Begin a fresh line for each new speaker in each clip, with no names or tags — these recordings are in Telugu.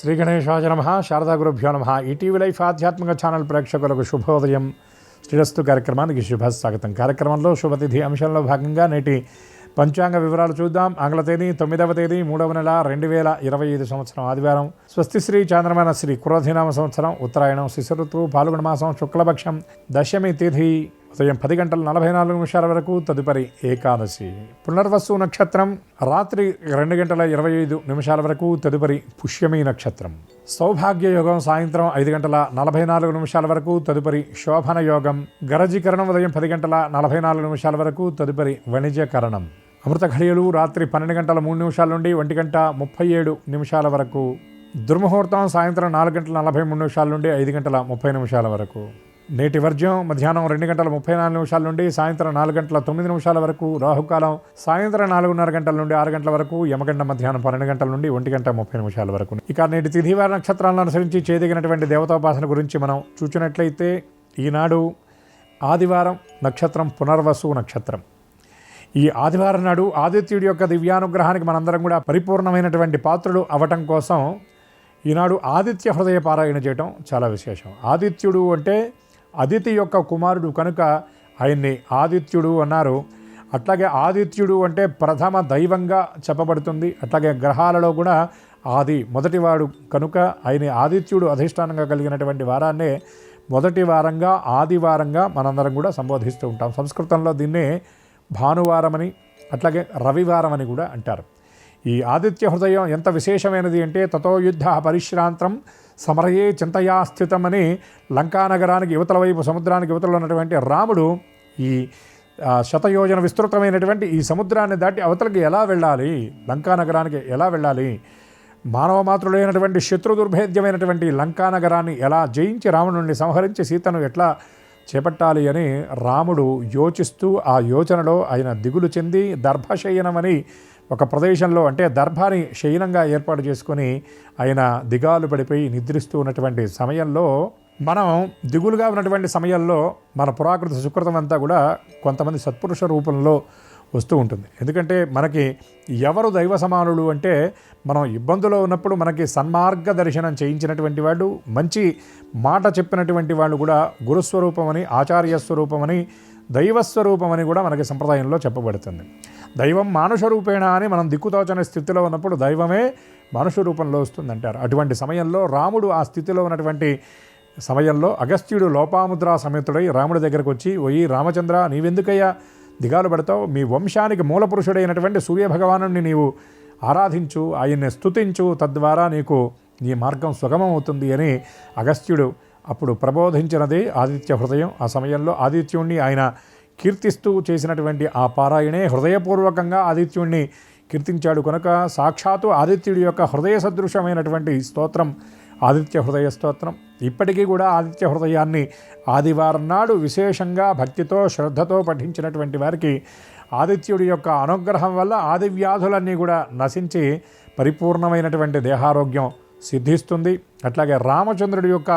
శ్రీ గణేశాయ నమః. శారదా గురుభ్యో నమః. ఈటీవీ లైఫ్ ఆధ్యాత్మిక ఛానల్ ప్రేక్షకులకు శుభోదయం. శ్రీరస్తు కార్యక్రమానికి శుభ స్వాగతం. కార్యక్రమంలో శుభతిథి అంశంలో భాగంగా నేటి పంచాంగ వివరాలు చూద్దాం. ఆంగ్ల తేదీ 9వ తేదీ 3వ నెల 2025 సంవత్సరం ఆదివారం. స్వస్తి శ్రీ చాంద్రమాన శ్రీ క్రోధినామ సంవత్సరం ఉత్తరాయణం శిశిర ఋతువు పాల్గొన మాసం శుక్లపక్షం దశమి తిథి ఉదయం 10 గంటల 44 నిమిషాల వరకు. తదుపరి ఏకాదశి. పునర్వసు నక్షత్రం రాత్రి 2 గంటల 25 నిమిషాల వరకు. తదుపరి పుష్యమి నక్షత్రం. సౌభాగ్య యోగం సాయంత్రం 5 గంటల 44 నిమిషాల వరకు. తదుపరి శోభన యోగం. గరజీకరణం ఉదయం 10 గంటల 44 నిమిషాల వరకు. తదుపరి వణిజకరణం. అమృత ఘడియలు రాత్రి 12 గంటల 3 నిమిషాల నుండి 1 గంట 37 నిమిషాల వరకు. దుర్ముహూర్తం సాయంత్రం 4 గంటల 43 నిమిషాల నుండి 5 గంటల 30 నిమిషాల వరకు. నేటి వర్జ్యం మధ్యాహ్నం 2 గంటల 34 నిమిషాల నుండి సాయంత్రం 4 గంటల 9 నిమిషాల వరకు. రాహుకాలం సాయంత్రం 4:30 గంటల నుండి 6 గంటల వరకు. యమగండ మధ్యాహ్నం 12 గంటల నుండి 1 గంట 30 నిమిషాల వరకు. ఇక నేటి తిథివార నక్షత్రాలను అనుసరించి చేయదగినటువంటి దేవతాపాసన గురించి మనం చూచినట్లయితే ఈనాడు ఆదివారం నక్షత్రం పునర్వసు నక్షత్రం. ఈ ఆదివారం నాడు ఆదిత్యుడి యొక్క దివ్యానుగ్రహానికి మనందరం కూడా పరిపూర్ణమైనటువంటి పాత్రులు అవ్వటం కోసం ఈనాడు ఆదిత్య హృదయ పారాయణ చేయటం చాలా విశేషం. ఆదిత్యుడు అంటే అదితి యొక్క కుమారుడు కనుక ఆయన్ని ఆదిత్యుడు అన్నారు. అట్లాగే ఆదిత్యుడు అంటే ప్రథమ దైవంగా చెప్పబడుతుంది. అట్లాగే గ్రహాలలో కూడా ఆది మొదటివాడు కనుక ఆయన ఆదిత్యుడు అధిష్టానంగా కలిగినటువంటి వారాన్నే మొదటి వారంగా ఆదివారంగా మనందరం కూడా సంబోధిస్తూ ఉంటాం. సంస్కృతంలో దీన్నే భానువారమని అట్లాగే రవివారం అని కూడా అంటారు. ఈ ఆదిత్య హృదయం ఎంత విశేషమైనది అంటే తతో యుద్ధ పరిశ్రాంతం సమరయే చింతయా స్థితమని లంకానగరానికి యువతల వైపు సముద్రానికి యువతలో ఉన్నటువంటి రాముడు ఈ శతయోజన విస్తృతమైనటువంటి ఈ సముద్రాన్ని దాటి అవతలకి ఎలా వెళ్ళాలి, లంకానగరానికి ఎలా వెళ్ళాలి, మానవ మాతృడైనటువంటి శత్రు దుర్భేద్యమైనటువంటి లంకానగరాన్ని ఎలా జయించి రావణుడిని సంహరించి సీతను ఎట్లా చేపట్టాలి అని రాముడు యోచిస్తూ ఆ యోచనలో ఆయన దిగులు చెంది దర్భశయనమని ఒక ప్రదేశంలో అంటే దర్భాని శయనంగా ఏర్పాటు చేసుకొని ఆయన దిగాలు పడిపోయి నిద్రిస్తూ ఉన్నటువంటి సమయంలో మనం దిగులుగా ఉన్నటువంటి సమయంలో మన పురాకృత సుకృతం అంతా కూడా కొంతమంది సత్పురుష రూపంలో వస్తూ ఉంటుంది. ఎందుకంటే మనకి ఎవరు దైవ సమానులు అంటే మనం ఇబ్బందులో ఉన్నప్పుడు మనకి సన్మార్గ దర్శనం చేయించినటువంటి వాళ్ళు, మంచి మాట చెప్పినటువంటి వాళ్ళు కూడా గురుస్వరూపమని, ఆచార్యస్వరూపమని, దైవస్వరూపమని కూడా మనకి సంప్రదాయంలో చెప్పబడుతుంది. దైవం మానుష రూపేణ అని మనం దిక్కుతోచని స్థితిలో ఉన్నప్పుడు దైవమే మనుషు రూపంలో వస్తుందంటారు. అటువంటి సమయంలో రాముడు ఆ స్థితిలో ఉన్నటువంటి సమయంలో అగస్త్యుడు లోపాముద్రా సమేతుడై రాముడి దగ్గరకు వచ్చి, ఓయి రామచంద్ర, నీవెందుకయ్యా దిగాలు పడతావు? మీ వంశానికి మూలపురుషుడైనటువంటి సూర్యభగవాను నీవు ఆరాధించు, ఆయన్ని స్తుతించు, తద్వారా నీకు నీ మార్గం సుగమం అవుతుంది అని అగస్త్యుడు అప్పుడు ప్రబోధించినదే ఆదిత్య హృదయం. ఆ సమయంలో ఆదిత్యుణ్ణి ఆయన కీర్తిస్తూ చేసినటువంటి ఆ పారాయణే హృదయపూర్వకంగా ఆదిత్యుణ్ణి కీర్తించాడు కనుక సాక్షాత్తు ఆదిత్యుడి యొక్క హృదయ సదృశమైనటువంటి స్తోత్రం ఆదిత్య హృదయ స్తోత్రం. ఇప్పటికీ కూడా ఆదిత్య హృదయాన్ని ఆదివారం నాడు విశేషంగా భక్తితో శ్రద్ధతో పఠించినటువంటి వారికి ఆదిత్యుడి యొక్క అనుగ్రహం వల్ల ఆది వ్యాధులన్నీ కూడా నశించి పరిపూర్ణమైనటువంటి దేహారోగ్యం సిద్ధిస్తుంది. అట్లాగే రామచంద్రుడి యొక్క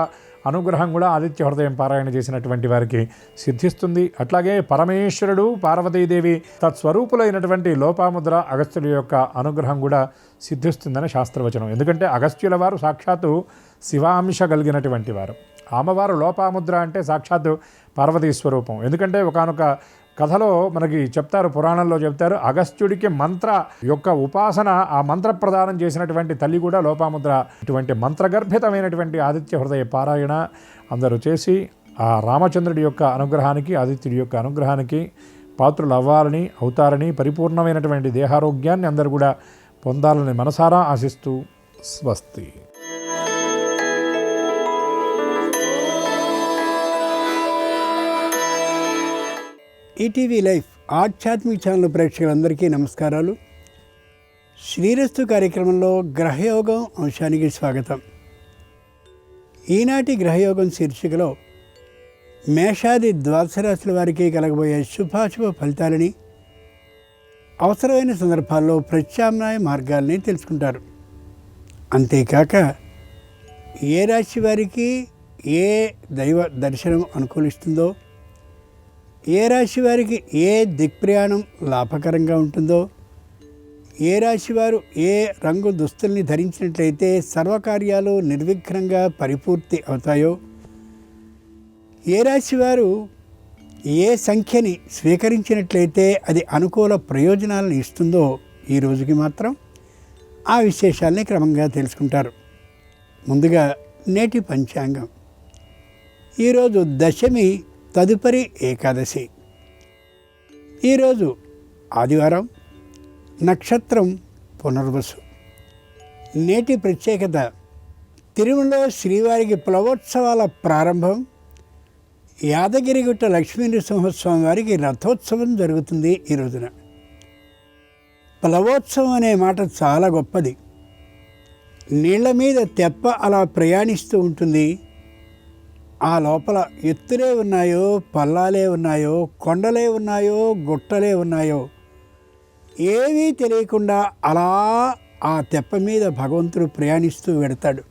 అనుగ్రహం కూడా ఆదిత్య హృదయం పారాయణ చేసినటువంటి వారికి సిద్ధిస్తుంది. అట్లాగే పరమేశ్వరుడు పార్వతీదేవి తత్స్వరూపులైనటువంటి లోపాముద్ర అగస్త్యుడి యొక్క అనుగ్రహం కూడా సిద్ధిస్తుందని శాస్త్రవచనం. ఎందుకంటే అగస్త్యుల వారు సాక్షాత్తు శివాంశ కలిగినటువంటి వారు. అమ్మవారు లోపాముద్ర అంటే సాక్షాత్తు పార్వతీ స్వరూపం. ఎందుకంటే ఒకానొక కథలో మనకి చెప్తారు, పురాణంలో చెప్తారు, అగస్త్యుడికి మంత్ర యొక్క ఉపాసన ఆ మంత్ర ప్రదానం చేసినటువంటి తల్లి కూడా లోపాముద్ర. ఇటువంటి మంత్రగర్భితమైనటువంటి ఆదిత్య హృదయ పారాయణ అందరూ చేసి ఆ రామచంద్రుడి యొక్క అనుగ్రహానికి, ఆదిత్యుడి యొక్క అనుగ్రహానికి పాత్రులు అవ్వాలని, అవుతారని, పరిపూర్ణమైనటువంటి దేహారోగ్యాన్ని అందరూ కూడా పొందాలని మనసారా ఆశిస్తూ స్వస్తి.
ఈటీవీ లైఫ్ ఆధ్యాత్మిక ఛానల్ ప్రేక్షకులందరికీ నమస్కారాలు. శ్రీరస్తు కార్యక్రమంలో గ్రహయోగం అంశానికి స్వాగతం. ఈనాటి గ్రహయోగం శీర్షికలో మేషాది ద్వాదశ రాశుల వారికి కలగబోయే శుభాశుభ ఫలితాలని, అవసరమైన సందర్భాల్లో ప్రత్యామ్నాయ మార్గాల్ని తెలుసుకుంటారు. అంతేకాక ఏ రాశి వారికి ఏ దైవ దర్శనం అనుకూలిస్తుందో, ఏ రాశి వారికి ఏ దిక్ప్రయాణం లాభకరంగా ఉంటుందో, ఏ రాశివారు ఏ రంగు దుస్తుల్ని ధరించినట్లయితే సర్వకార్యాలు నిర్విఘ్నంగా పరిపూర్తి అవుతాయో, ఏ రాశివారు ఏ సంఖ్యని స్వీకరించినట్లయితే అది అనుకూల ప్రయోజనాలను ఇస్తుందో ఈ రోజుకి మాత్రం ఆ విశేషాలని క్రమంగా తెలుసుకుంటారు. ముందుగా నేటి పంచాంగం. ఈరోజు దశమి తదుపరి ఏకాదశి. ఈరోజు ఆదివారం, నక్షత్రం పునర్వసు. నేటి ప్రత్యేకత తిరుమలలో శ్రీవారికి ప్లవోత్సవాల ప్రారంభం. యాదగిరిగుట్ట లక్ష్మీనరసింహస్వామి వారికి రథోత్సవం జరుగుతుంది ఈ రోజున. ప్లవోత్సవం అనే మాట చాలా గొప్పది. నీళ్ల మీద తెప్ప అలా ప్రయాణిస్తూ ఉంటుంది. ఆ లోపల ఎత్తులే ఉన్నాయో, పల్లాలే ఉన్నాయో, కొండలే ఉన్నాయో, గుట్టలే ఉన్నాయో ఏవీ తెలియకుండా అలా ఆ తెప్ప మీద భగవంతుడు ప్రయాణిస్తూ వెడతాడు.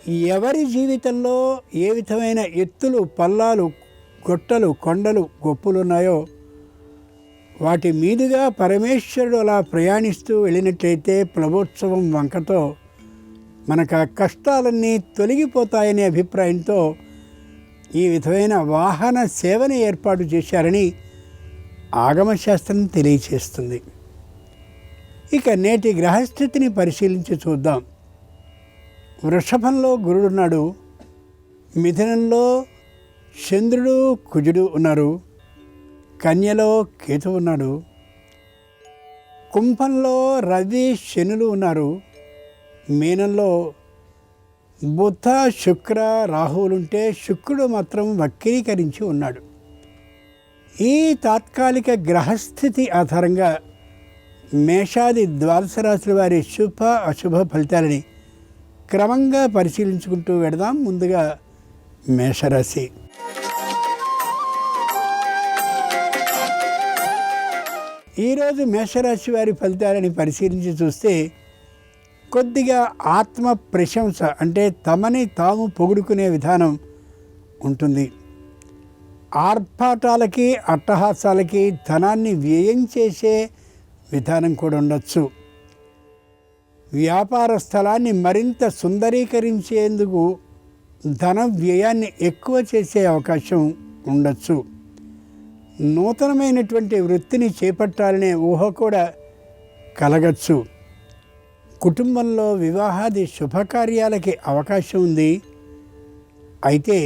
ఎవరి జీవితంలో ఏ విధమైన ఎత్తులు, పల్లాలు, గుట్టలు, కొండలు, గొప్పులు ఉన్నాయో వాటి మీదుగా పరమేశ్వరుడు అలా ప్రయాణిస్తూ వెళ్ళినట్లయితే ప్లవోత్సవం వంకతో మనకు ఆ కష్టాలన్నీ తొలగిపోతాయనే అభిప్రాయంతో ఈ విధమైన వాహన సేవని ఏర్పాటు చేశారని ఆగమశాస్త్రం తెలియచేస్తుంది. ఇక నేటి గ్రహస్థితిని పరిశీలించి చూద్దాం. వృషభంలో గురుడున్నాడు, మిథునంలో చంద్రుడు కుజుడు ఉన్నారు, కన్యలో కేతు ఉన్నాడు, కుంభంలో రవి శనులు ఉన్నారు, మీనంలో బుధ శుక్ర రాహువులుంటే శుక్రుడు మాత్రం వక్రీకరించి ఉన్నాడు. ఈ తాత్కాలిక గ్రహస్థితి ఆధారంగా మేషాది ద్వాదశ రాశుల వారి శుభ అశుభ ఫలితాలని క్రమంగా పరిశీలించుకుంటూ వెడదాం. ముందుగా మేషరాశి. ఈరోజు మేషరాశి వారి ఫలితాలని పరిశీలించి చూస్తే కొద్దిగా ఆత్మ ప్రశంస అంటే తమని తాము పొగుడుకునే విధానం ఉంటుంది. ఆర్భాటాలకి అట్టహాసాలకి ధనాన్ని వ్యయం చేసే విధానం కూడా ఉండొచ్చు. వ్యాపార స్థలాన్ని మరింత సుందరీకరించేందుకు ధన వ్యయాన్ని ఎక్కువ చేసే అవకాశం ఉండొచ్చు. నూతనమైనటువంటి వృత్తిని చేపట్టాలనే ఊహ కూడా కలగచ్చు. కుటుంబంలో వివాహాది శుభకార్యాలకి అవకాశం ఉంది. అయితే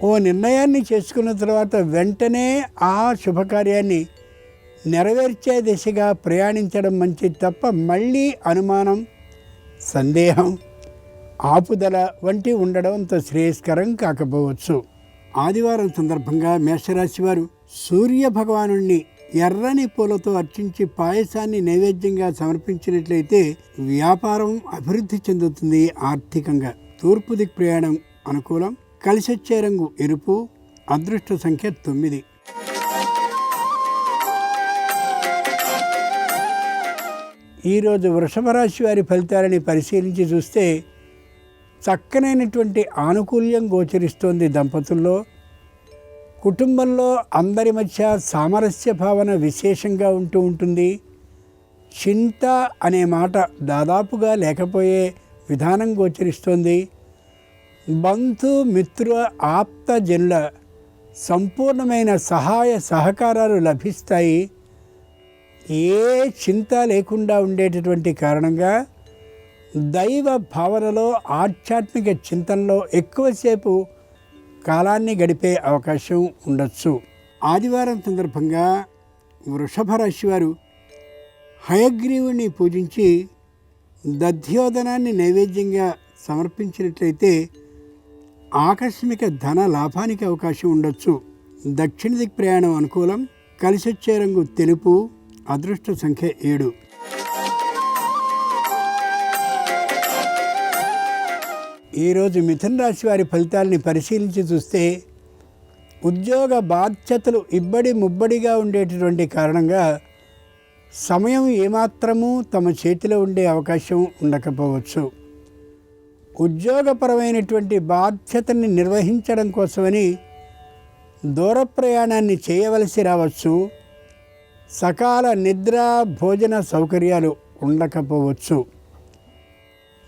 ఓ నిర్ణయాన్ని చేసుకున్న తర్వాత వెంటనే ఆ శుభకార్యాన్ని నెరవేర్చే దిశగా ప్రయాణించడం మంచిది తప్ప మళ్ళీ అనుమానం, సందేహం, ఆపుదల వంటి ఉండడం అంత శ్రేయస్కరం కాకపోవచ్చు. ఆదివారం సందర్భంగా మేషరాశి వారు సూర్య భగవానుణ్ణి ఎర్రని పూలతో అర్చించి పాయసాన్ని నైవేద్యంగా సమర్పించినట్లయితే వ్యాపారం అభివృద్ధి చెందుతుంది. ఆర్థికంగా తూర్పు దిక్ ప్రయాణం అనుకూలం. కలిసొచ్చే రంగు ఎరుపు. అదృష్ట సంఖ్య 9. ఈరోజు వృషభ రాశి వారి ఫలితాలని పరిశీలించి చూస్తే చక్కనైనటువంటి ఆనుకూల్యం గోచరిస్తోంది దంపతుల్లో. కుటుంబంలో అందరి మధ్య సామరస్య భావన విశేషంగా ఉంటూ ఉంటుంది. చింత అనే మాట దాదాపుగా లేకపోయే విధానం గోచరిస్తోంది. బంధు మిత్ర ఆప్తజనుల సంపూర్ణమైన సహాయ సహకారాలు లభిస్తాయి. ఏ చింత లేకుండా ఉండేటటువంటి కారణంగా దైవ భావనలో ఆధ్యాత్మిక చింతనలో ఎక్కువసేపు కాలాన్ని గడిపే అవకాశం ఉండొచ్చు. ఆదివారం సందర్భంగా వృషభ రాశి వారు హయగ్రీవుని పూజించి దధ్యోదనాన్ని నైవేద్యంగా సమర్పించినట్లయితే ఆకస్మిక ధన లాభానికి అవకాశం ఉండొచ్చు. దక్షిణ దిక్ ప్రయాణం అనుకూలం. కలిసొచ్చే రంగు తెలుపు. అదృష్ట సంఖ్య 7. ఈరోజు మిథున రాశి వారి ఫలితాలని పరిశీలించి చూస్తే ఉద్యోగ బాధ్యతలు ఇబ్బడి ముబ్బడిగా ఉండేటటువంటి కారణంగా సమయం ఏమాత్రమూ తమ చేతిలో ఉండే అవకాశం ఉండకపోవచ్చు. ఉద్యోగపరమైనటువంటి బాధ్యతని నిర్వహించడం కోసమని దూర ప్రయాణాన్ని చేయవలసి రావచ్చు. సకాల నిద్ర భోజన సౌకర్యాలు ఉండకపోవచ్చు.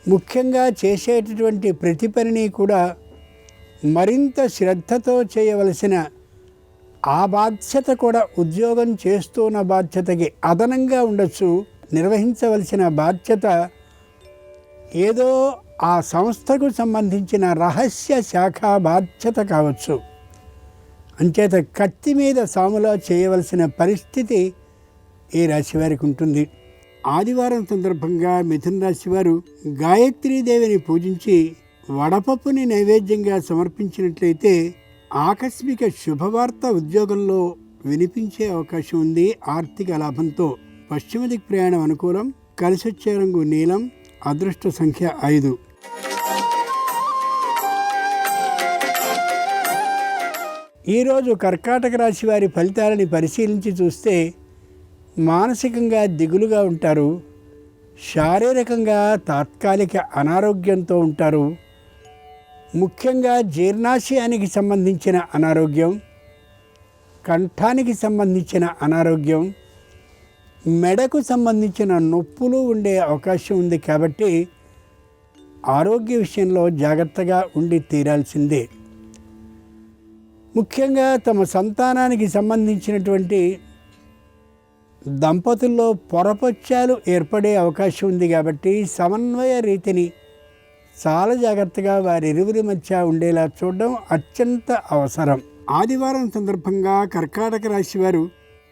ముఖ్యంగా చేసేటటువంటి ప్రతి పనిని కూడా మరింత శ్రద్ధతో చేయవలసిన ఆ బాధ్యత కూడా ఉద్యోగం చేస్తున్న బాధ్యతకి అదనంగా ఉండొచ్చు. నిర్వహించవలసిన బాధ్యత ఏదో ఆ సంస్థకు సంబంధించిన రహస్య శాఖ బాధ్యత కావచ్చు. అంచేత కత్తి మీద సాములా చేయవలసిన పరిస్థితి ఈ రాశివారికి ఉంటుంది. ఆదివారం సందర్భంగా మిథున రాశివారు గాయత్రీదేవిని పూజించి వడపప్పుని నైవేద్యంగా సమర్పించినట్లయితే ఆకస్మిక శుభవార్త ఉద్యోగంలో వినిపించే అవకాశం ఉంది. ఆర్థిక లాభంతో పశ్చిమ దిక్ ప్రయాణం అనుకూలం. కలిసొచ్చే రంగు నీలం. అదృష్ట సంఖ్య 5. ఈరోజు కర్కాటక రాశి వారి ఫలితాలని పరిశీలించి చూస్తే మానసికంగా దిగులుగా ఉంటారు. శారీరకంగా తాత్కాలిక అనారోగ్యంతో ఉంటారు. ముఖ్యంగా జీర్ణాశయానికి సంబంధించిన అనారోగ్యం, కంఠానికి సంబంధించిన అనారోగ్యం, మెడకు సంబంధించిన నొప్పులు ఉండే అవకాశం ఉంది. కాబట్టి ఆరోగ్య విషయంలో జాగ్రత్తగా ఉండి తీరాల్సిందే. ముఖ్యంగా తమ సంతానానికి సంబంధించినటువంటి దంపతుల్లో పొరపచ్చాలు ఏర్పడే అవకాశం ఉంది. కాబట్టి సమన్వయ రీతిని చాలా జాగ్రత్తగా వారిరువురి మధ్య ఉండేలా చూడడం అత్యంత అవసరం. ఆదివారం సందర్భంగా కర్కాటక రాశి వారు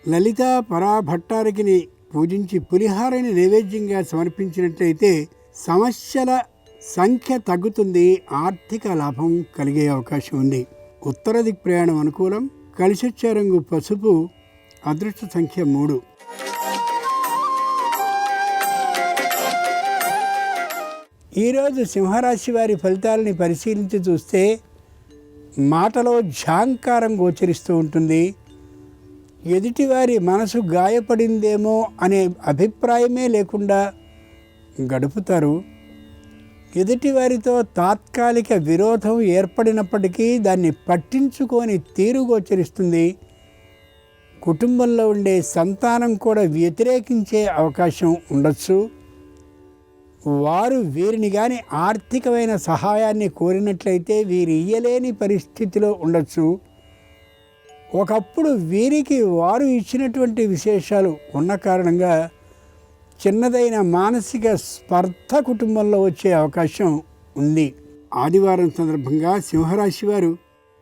లలిత పరాభట్టారికిని పూజించి పులిహారని నైవేద్యంగా సమర్పించినట్లయితే సమస్యల సంఖ్య తగ్గుతుంది. ఆర్థిక లాభం కలిగే అవకాశం ఉంది. ఉత్తర దిక్ ప్రయాణం అనుకూలం. కలిసొచ్చే రంగు పసుపు. అదృష్ట సంఖ్య 3. ఈరోజు సింహరాశి వారి ఫలితాలని పరిశీలించి చూస్తే మాటలో ఝాంకారం గోచరిస్తూ ఉంటుంది. ఎదుటివారి మనసు గాయపడిందేమో అనే అభిప్రాయమే లేకుండా గడుపుతారు. ఎదుటివారితో తాత్కాలిక విరోధం ఏర్పడినప్పటికీ దాన్ని పట్టించుకొని తీరు గోచరిస్తుంది. కుటుంబంలో ఉండే సంతానం కూడా వ్యతిరేకించే అవకాశం ఉండొచ్చు. వారు వీరిని కానీ ఆర్థికమైన సహాయాన్ని కోరినట్లయితే వీరు ఇయ్యలేని పరిస్థితిలో ఉండొచ్చు. ఒకప్పుడు వీరికి వారు ఇచ్చినటువంటి విశేషాలు ఉన్న కారణంగా చిన్నదైన మానసిక స్పర్ధ కుటుంబంలో వచ్చే అవకాశం ఉంది. ఆదివారం సందర్భంగా సింహరాశి వారు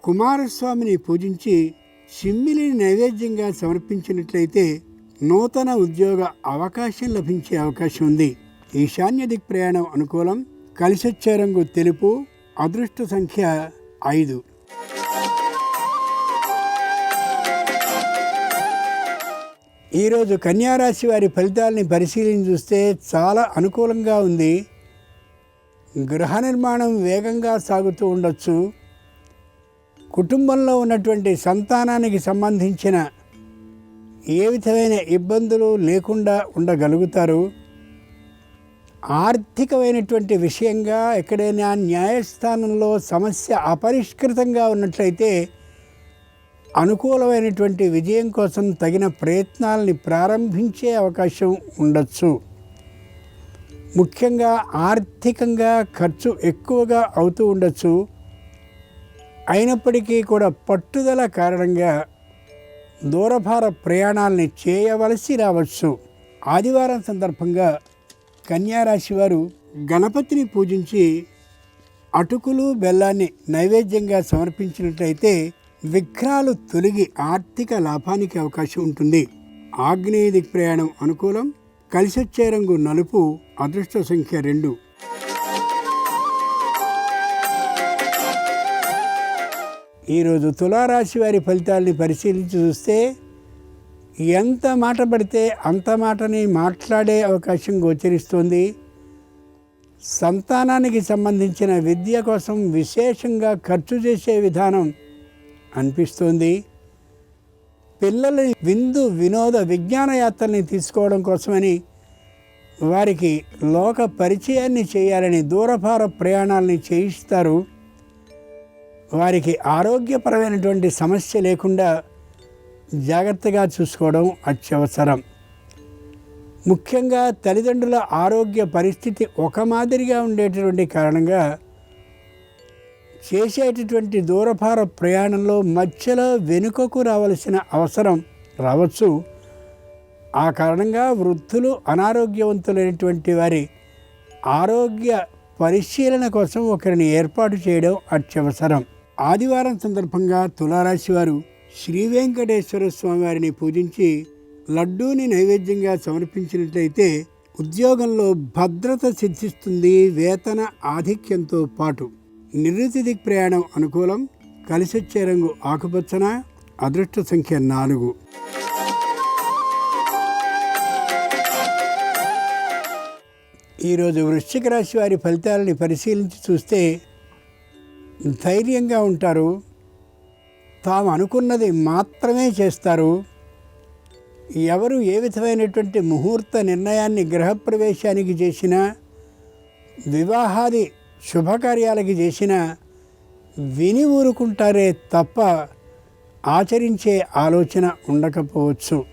కుమారస్వామిని పూజించి చిమ్మిలిని నైవేద్యంగా సమర్పించినట్లయితే నూతన ఉద్యోగ అవకాశం లభించే అవకాశం ఉంది. ఈశాన్య దిక్ ప్రయాణం అనుకూలం. కలిసొచ్చే రంగు తెలుపు. అదృష్ట సంఖ్య 5. ఈరోజు కన్యారాశి వారి ఫలితాలని పరిశీలించి చూస్తే చాలా అనుకూలంగా ఉంది. గృహ నిర్మాణం వేగంగా సాగుతూ ఉండొచ్చు. కుటుంబంలో ఉన్నటువంటి సంతానానికి సంబంధించిన ఏ విధమైన ఇబ్బందులు లేకుండా ఉండగలుగుతారు. ఆర్థికమైనటువంటి విషయంగా ఎక్కడైనా న్యాయస్థానంలో సమస్య అపరిష్కృతంగా ఉన్నట్లయితే అనుకూలమైనటువంటి విజయం కోసం తగిన ప్రయత్నాలని ప్రారంభించే అవకాశం ఉండొచ్చు. ముఖ్యంగా ఆర్థికంగా ఖర్చు ఎక్కువగా అవుతూ ఉండొచ్చు. అయినప్పటికీ కూడా పట్టుదల కారణంగా దూరభార ప్రయాణాలని చేయవలసి రావచ్చు. ఆదివారం సందర్భంగా కన్యారాశి వారు గణపతిని పూజించి అటుకులు బెల్లాన్ని నైవేద్యంగా సమర్పించినట్లయితే విఘ్నాలు తొలగి ఆర్థిక లాభానికి అవకాశం ఉంటుంది. ఆగ్నేయ దిక్ ప్రయాణం అనుకూలం. కలిసొచ్చే రంగు నలుపు. అదృష్ట సంఖ్య 2. ఈరోజు తులారాశి వారి ఫలితాలని పరిశీలించి చూస్తే ఎంత మాట పడితే అంత మాటని మాట్లాడే అవకాశం గోచరిస్తుంది. సంతానానికి సంబంధించిన విద్య కోసం విశేషంగా ఖర్చు చేసే విధానం అనిపిస్తుంది. పిల్లలని విందు వినోద విజ్ఞాన యాత్రల్ని తీసుకోవడం కోసమని వారికి లోక పరిచయాన్ని చేయాలని దూరభార ప్రయాణాలని చేయిస్తారు. వారికి ఆరోగ్యపరమైనటువంటి సమస్య లేకుండా జాగ్రత్తగా చూసుకోవడం అత్యవసరం. ముఖ్యంగా తల్లిదండ్రుల ఆరోగ్య పరిస్థితి ఒక మాదిరిగా ఉండేటటువంటి కారణంగా చేసేటటువంటి దూరభార ప్రయాణంలో మధ్యలో వెనుకకు రావలసిన అవసరం రావచ్చు. ఆ కారణంగా వృద్ధులు, అనారోగ్యవంతులైనటువంటి వారి ఆరోగ్య పరిశీలన కోసం ఒకరిని ఏర్పాటు చేయడం అత్యవసరం. ఆదివారం సందర్భంగా తులారాశి వారు శ్రీ వెంకటేశ్వర స్వామి వారిని పూజించి లడ్డూని నైవేద్యంగా సమర్పించినట్లయితే ఉద్యోగంలో భద్రత సిద్ధిస్తుంది. వేతన ఆధిక్యంతో పాటు నివృత్తి దిక్ ప్రయాణం అనుకూలం. కలిసొచ్చే రంగు ఆకుపచ్చన. అదృష్ట సంఖ్య 4. ఈరోజు వృశ్చిక రాశి వారి ఫలితాలని పరిశీలించి చూస్తే ధైర్యంగా ఉంటారు. తాము అనుకున్నది మాత్రమే చేస్తారు. ఎవరు ఏ విధమైనటువంటి ముహూర్త నిర్ణయాన్ని గృహప్రవేశానికి చేసినా, వివాహాది శుభకార్యాలకి చేసినా విని ఊరుకుంటారే తప్ప ఆచరించే ఆలోచన ఉండకపోవచ్చు.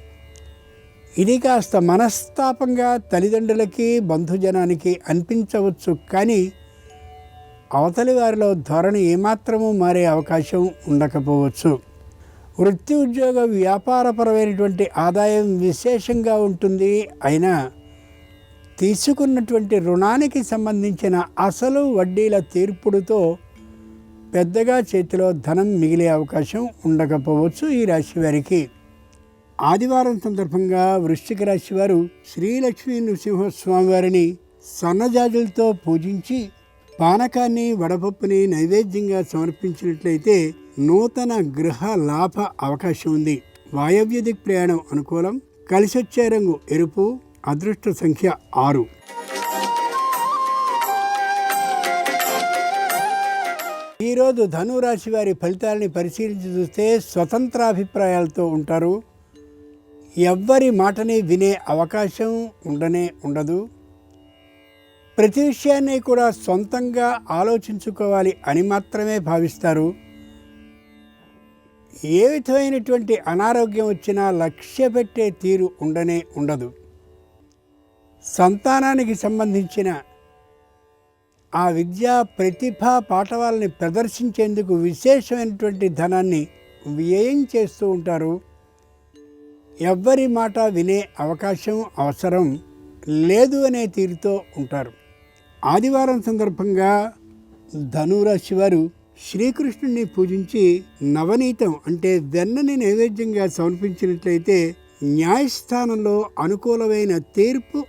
ఇది కాస్త మనస్తాపంగా తల్లిదండ్రులకి, బంధుజనానికి అనిపించవచ్చు. కానీ అవతలి వారిలో ధోరణి ఏమాత్రమూ మారే అవకాశం ఉండకపోవచ్చు. వృత్తి, ఉద్యోగ, వ్యాపారపరమైనటువంటి ఆదాయం విశేషంగా ఉంటుంది. అయినా తీసుకున్నటువంటి రుణానికి సంబంధించిన అసలు వడ్డీల తీర్పుడుతో పెద్దగా చేతిలో ధనం మిగిలే అవకాశం ఉండకపోవచ్చు ఈ రాశి వారికి. ఆదివారం సందర్భంగా వృశ్చిక రాశి వారు శ్రీలక్ష్మీ నృసింహస్వామి వారిని సన్నజాజులతో పూజించి పానకాన్ని, వడపప్పుని నైవేద్యంగా సమర్పించినట్లయితే నూతన గృహ లాభ అవకాశం ఉంది. వాయవ్య దిక్ ప్రయాణం అనుకూలం. కలిసొచ్చే రంగు ఎరుపు. అదృష్ట సంఖ్య 6. ఈరోజు ధనురాశి వారి ఫలితాలని పరిశీలించి చూస్తే స్వతంత్రాభిప్రాయాలతో ఉంటారు. ఎవ్వరి మాటని వినే అవకాశం ఉండదు. ప్రతి విషయాన్ని కూడా సొంతంగా ఆలోచించుకోవాలి అని మాత్రమే భావిస్తారు. ఏ విధమైనటువంటి అనారోగ్యం వచ్చినా లక్ష్య పెట్టే తీరు ఉండదు. సంతానానికి సంబంధించిన ఆ విద్యా ప్రతిభా పాఠవాలని ప్రదర్శించేందుకు విశేషమైనటువంటి ధనాన్ని వ్యయం చేస్తూ ఉంటారు. ఎవ్వరి మాట వినే అవకాశం అవసరం లేదు అనే తీరుతో ఉంటారు. ఆదివారం సందర్భంగా ధనురాశి వారు శ్రీకృష్ణుని పూజించి నవనీతం అంటే వెన్నని నైవేద్యంగా సమర్పించినట్లయితే న్యాయస్థానంలో అనుకూలమైన తీర్పు,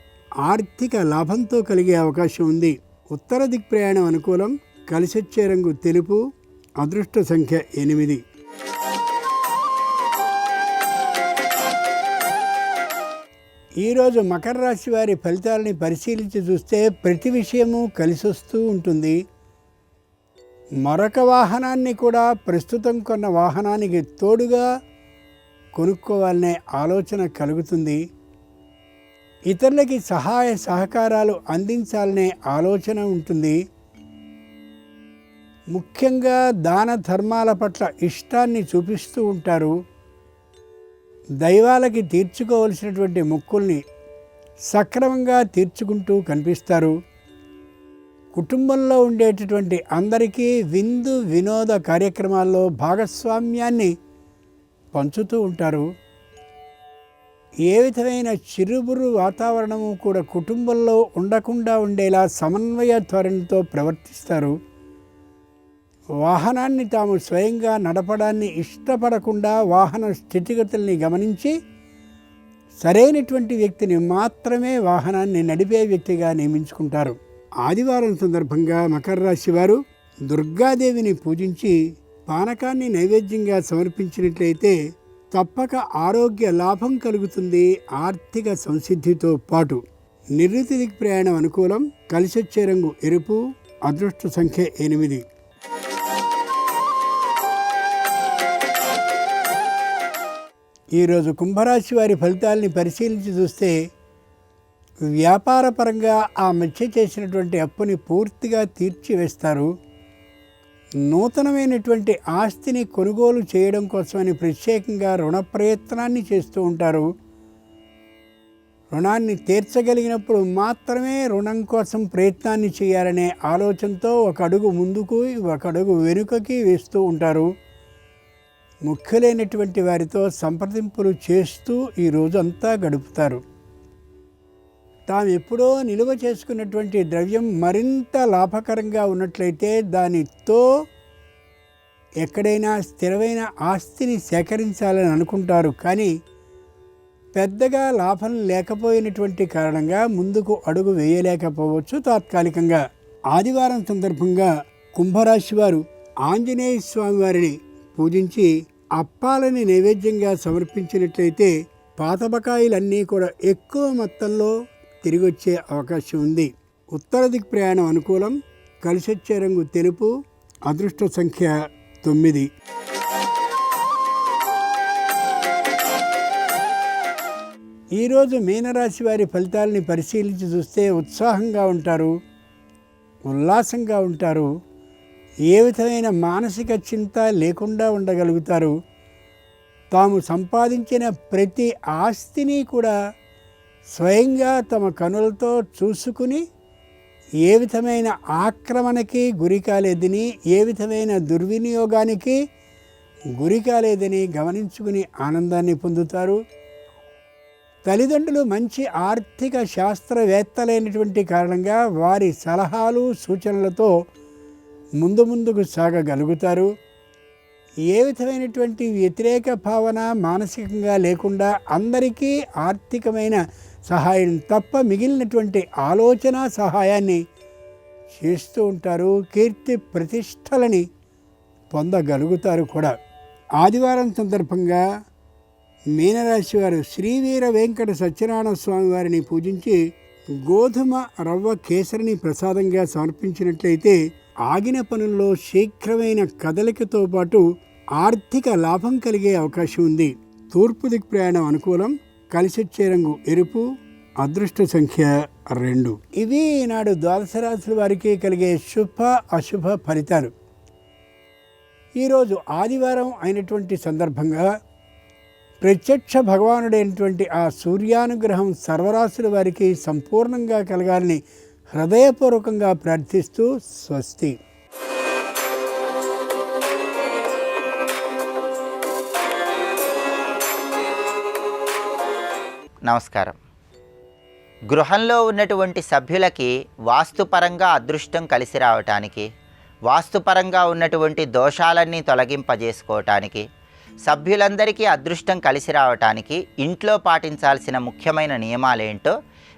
ఆర్థిక లాభంతో కలిగే అవకాశం ఉంది. ఉత్తర దిక్ ప్రయాణం అనుకూలం. కలిసొచ్చే రంగు తెలుపు. అదృష్ట సంఖ్య 8. ఈరోజు మకర రాశి వారి ఫలితాలని పరిశీలించి చూస్తే ప్రతి విషయము కలిసొస్తూ ఉంటుంది. మరొక వాహనాన్ని కూడా ప్రస్తుతం కొన్న వాహనానికి తోడుగా కొనుక్కోవాలనే ఆలోచన కలుగుతుంది. ఇతరులకి సహాయ సహకారాలు అందించాలనే ఆలోచన ఉంటుంది. ముఖ్యంగా దాన ధర్మాల పట్ల ఇష్టాన్ని చూపిస్తూ ఉంటారు. దైవాలకి తీర్చుకోవలసినటువంటి మొక్కుల్ని సక్రమంగా తీర్చుకుంటూ కనిపిస్తారు. కుటుంబంలో ఉండేటటువంటి అందరికీ విందు వినోద కార్యక్రమాల్లో భాగస్వామ్యాన్ని పంచుతూ ఉంటారు. ఏ విధమైన చిరుబురు వాతావరణము కూడా కుటుంబంలో ఉండకుండా ఉండేలా సమన్వయ ధోరణితో ప్రవర్తిస్తారు. వాహనాన్ని తాము స్వయంగా నడపడాన్ని ఇష్టపడకుండా వాహన స్థితిగతుల్ని గమనించి సరైనటువంటి వ్యక్తిని మాత్రమే వాహనాన్ని నడిపే వ్యక్తిగా నియమించుకుంటారు. ఆదివారం సందర్భంగా మకర రాశి వారు దుర్గాదేవిని పూజించి పానకాన్ని నైవేద్యంగా సమర్పించినట్లయితే తప్పక ఆరోగ్య లాభం కలుగుతుంది. ఆర్థిక సంసిద్ధితో పాటు నివృత్తి దిక్ ప్రయాణం అనుకూలం. కలిసొచ్చే రంగు ఎరుపు. అదృష్ట సంఖ్య 8. ఈరోజు కుంభరాశి వారి ఫలితాలని పరిశీలించి చూస్తే వ్యాపారపరంగా ఆ మధ్య చేసినటువంటి అప్పుని పూర్తిగా తీర్చివేస్తారు. నూతనమైనటువంటి ఆస్తిని కొనుగోలు చేయడం కోసమని ప్రత్యేకంగా రుణ ప్రయత్నాన్ని చేస్తూ ఉంటారు. రుణాన్ని తీర్చగలిగినప్పుడు మాత్రమే రుణం కోసం ప్రయత్నాన్ని చేయాలనే ఆలోచనతో ఒక అడుగు ముందుకు ఒక అడుగు వెనుకకి వేస్తూ ఉంటారు. ముఖ్యులైనటువంటి వారితో సంప్రదింపులు చేస్తూ ఈ రోజంతా గడుపుతారు. తాము ఎప్పుడో నిలువ చేసుకున్నటువంటి ద్రవ్యం మరింత లాభకరంగా ఉన్నట్లయితే దానితో ఎక్కడైనా స్థిరమైన ఆస్తిని సేకరించాలని అనుకుంటారు. కానీ పెద్దగా లాభం లేకపోయినటువంటి కారణంగా ముందుకు అడుగు వేయలేకపోవచ్చు తాత్కాలికంగా. ఆదివారం సందర్భంగా కుంభరాశి వారు ఆంజనేయ స్వామి వారిని పూజించి అప్పాలని నైవేద్యంగా సమర్పించినట్లయితే పాత బకాయిలన్నీ కూడా ఎక్కువ మొత్తంలో తిరిగి వచ్చే అవకాశం ఉంది. ఉత్తర దిక్ ప్రయాణం అనుకూలం. కలిసొచ్చే రంగు తెలుపు. అదృష్ట సంఖ్య 9. ఈరోజు మీనరాశి వారి ఫలితాలని పరిశీలించి చూస్తే ఉత్సాహంగా ఉంటారు, ఉల్లాసంగా ఉంటారు, ఏ విధమైన మానసిక చింత లేకుండా ఉండగలుగుతారు. తాము సంపాదించిన ప్రతి ఆస్తిని కూడా స్వయంగా తమ కనులతో చూసుకుని ఏ విధమైన ఆక్రమణకి గురి కాలేదని, ఏ విధమైన దుర్వినియోగానికి గురి కాలేదని గమనించుకుని ఆనందాన్ని పొందుతారు. తల్లిదండ్రులు మంచి ఆర్థిక శాస్త్రవేత్తలైనటువంటి కారణంగా వారి సలహాలు సూచనలతో ముందుకు సాగగలుగుతారు. ఏ విధమైనటువంటి వ్యతిరేక భావన మానసికంగా లేకుండా అందరికీ ఆర్థికమైన సహాయం తప్ప మిగిలినటువంటి ఆలోచన సహాయాన్ని చేస్తూ ఉంటారు. కీర్తి ప్రతిష్టలని పొందగలుగుతారు కూడా. ఆదివారం సందర్భంగా మీనరాశి వారు శ్రీవీర వెంకట సత్యనారాయణ స్వామి వారిని పూజించి గోధుమ రవ్వ కేసరిని ప్రసాదంగా సమర్పించినట్లయితే ఆగిన పనుల్లో శీఘ్రమైన కదలికతో పాటు ఆర్థిక లాభం కలిగే అవకాశం ఉంది. తూర్పు దిక్ ప్రయాణం అనుకూలం. కలిసొచ్చే రంగు ఎరుపు. అదృష్ట సంఖ్య 2. ఇవి ఈనాడు ద్వాదశ రాశుల వారికి కలిగే శుభ అశుభ ఫలితాలు. ఈరోజు ఆదివారం అయినటువంటి సందర్భంగా ప్రత్యక్ష భగవానుడైనటువంటి ఆ సూర్యానుగ్రహం సర్వరాశుల వారికి సంపూర్ణంగా కలగాలని హృదయపూర్వకంగా ప్రార్థిస్తూ స్వస్తి.
నమస్కారం. గృహంలో ఉన్నటువంటి సభ్యులకి వాస్తుపరంగా అదృష్టం కలిసి రావటానికి, వాస్తుపరంగా ఉన్నటువంటి దోషాలన్నీ తొలగింపజేసుకోవటానికి, సభ్యులందరికీ అదృష్టం కలిసి రావటానికి ఇంట్లో పాటించాల్సిన ముఖ్యమైన నియమాలేంటో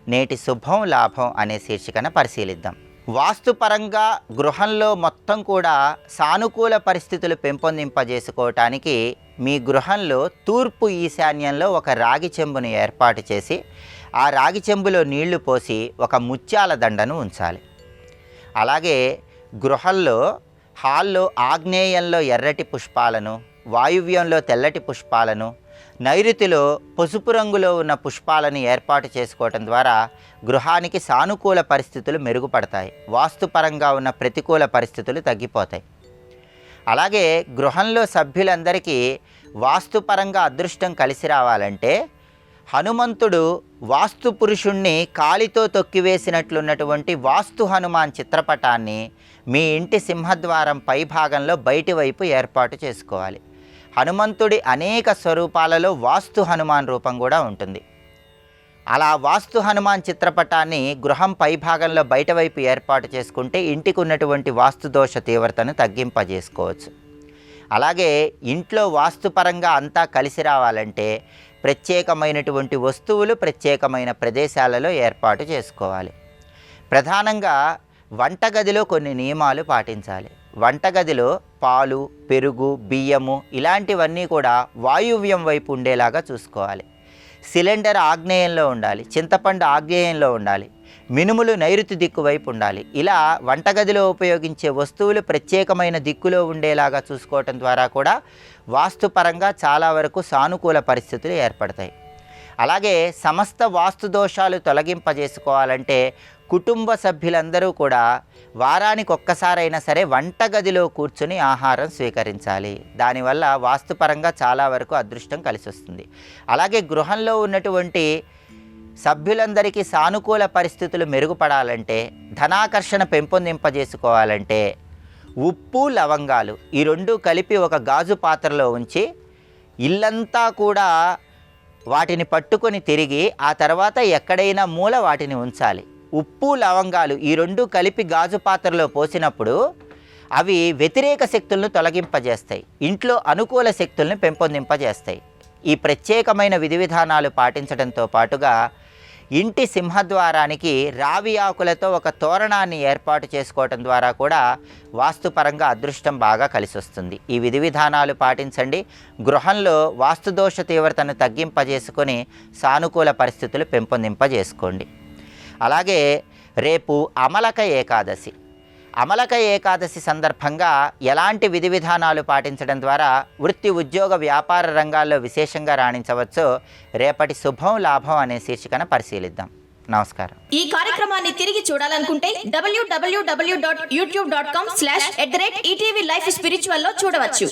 నేటి శుభం లాభం అనే శీర్షికన పరిశీలిద్దాం. వాస్తుపరంగా గృహంలో మొత్తం కూడా సానుకూల పరిస్థితులు పెంపొందింపజేసుకోవటానికి మీ గృహంలో తూర్పు ఈశాన్యంలో ఒక రాగి చెంబును ఏర్పాటు చేసి ఆ రాగి చెంబులో నీళ్లు పోసి ఒక ముత్యాల దండను ఉంచాలి. అలాగే గృహంలో హాల్లో ఆగ్నేయంలో ఎర్రటి పుష్పాలను, వాయువ్యంలో తెల్లటి పుష్పాలను, నైరుతిలో పసుపు రంగులో ఉన్న పుష్పాలను ఏర్పాటు చేసుకోవటం ద్వారా గృహానికి సానుకూల పరిస్థితులు మెరుగుపడతాయి. వాస్తుపరంగా ఉన్న ప్రతికూల పరిస్థితులు తగ్గిపోతాయి. అలాగే గృహంలో సభ్యులందరికీ వాస్తుపరంగా అదృష్టం కలిసి రావాలంటే హనుమంతుడు వాస్తు పురుషుణ్ణి కాలితో తొక్కివేసినట్లున్నటువంటి వాస్తు హనుమాన్ చిత్రపటాన్ని మీ ఇంటి సింహద్వారం పైభాగంలో బయటి వైపు ఏర్పాటు చేసుకోవాలి. హనుమంతుడి అనేక స్వరూపాలలో వాస్తు హనుమాన్ రూపం కూడా ఉంటుంది. అలా వాస్తు హనుమాన్ చిత్రపటాన్ని గృహం పైభాగంలో బయట వైపు ఏర్పాటు చేసుకుంటే ఇంటికి ఉన్నటువంటి వాస్తుదోష తీవ్రతను తగ్గింపజేసుకోవచ్చు. అలాగే ఇంట్లో వాస్తుపరంగా అంతా కలిసి రావాలంటే ప్రత్యేకమైనటువంటి వస్తువులు ప్రత్యేకమైన ప్రదేశాలలో ఏర్పాటు చేసుకోవాలి. ప్రధానంగా వంటగదిలో కొన్ని నియమాలు పాటించాలి. వంటగదిలో పాలు, పెరుగు, బియ్యము ఇలాంటివన్నీ కూడా వాయువ్యం వైపు ఉండేలాగా చూసుకోవాలి. సిలిండర్ ఆగ్నేయంలో ఉండాలి, చింతపండు ఆగ్నేయంలో ఉండాలి, మినుములు నైరుతి దిక్కు వైపు ఉండాలి. ఇలా వంటగదిలో ఉపయోగించే వస్తువులు ప్రత్యేకమైన దిక్కులో ఉండేలాగా చూసుకోవటం ద్వారా కూడా వాస్తుపరంగా చాలా వరకు సానుకూల పరిస్థితులు ఏర్పడతాయి. అలాగే సమస్త వాస్తు దోషాలు తొలగింపజేసుకోవాలంటే కుటుంబ సభ్యులందరూ కూడా వారానికి ఒక్కసారైనా సరే వంటగదిలో కూర్చుని ఆహారం స్వీకరించాలి. దానివల్ల వాస్తుపరంగా చాలా వరకు అదృష్టం కలిసి వస్తుంది. అలాగే గృహంలో ఉన్నటువంటి సభ్యులందరికీ సానుకూల పరిస్థితులు మెరుగుపడాలంటే, ధనాకర్షణ పెంపొందింపజేసుకోవాలంటే ఉప్పు లవంగాలు ఈ రెండు కలిపి ఒక గాజు పాత్రలో ఉంచి ఇల్లంతా కూడా వాటిని పట్టుకొని తిరిగి ఆ తర్వాత ఎక్కడైనా మూల వాటిని ఉంచాలి. ఉప్పు లవంగాలు ఈ రెండు కలిపి గాజు పాత్రలో పోసినప్పుడు అవి వ్యతిరేక శక్తులను తొలగింపజేస్తాయి, ఇంట్లో అనుకూల శక్తుల్ని పెంపొందింపజేస్తాయి. ఈ ప్రత్యేకమైన విధి విధానాలు పాటించడంతో పాటుగా ఇంటి సింహద్వారానికి రావి ఆకులతో ఒక తోరణాన్ని ఏర్పాటు చేసుకోవటం ద్వారా కూడా వాస్తుపరంగా అదృష్టం బాగా కలిసి వస్తుంది. ఈ విధి విధానాలు పాటించండి. గృహంలో వాస్తుదోష తీవ్రతను తగ్గింపజేసుకొని సానుకూల పరిస్థితులు పెంపొందింపజేసుకోండి. అలాగే రేపు అమలక ఏకాదశి. అమలక ఏకాదశి సందర్భంగా ఎలాంటి విధి విధానాలు పాటించడం ద్వారా వృత్తి ఉద్యోగ వ్యాపార రంగాల్లో విశేషంగా రాణించవచ్చో రేపటి శుభం లాభం అనే శీర్షికన పరిశీలిద్దాం. నమస్కారం.
ఈ కార్యక్రమాన్ని తిరిగి చూడాలనుకుంటే www.youtube.com/ETV Life Spiritual లో చూడవచ్చు.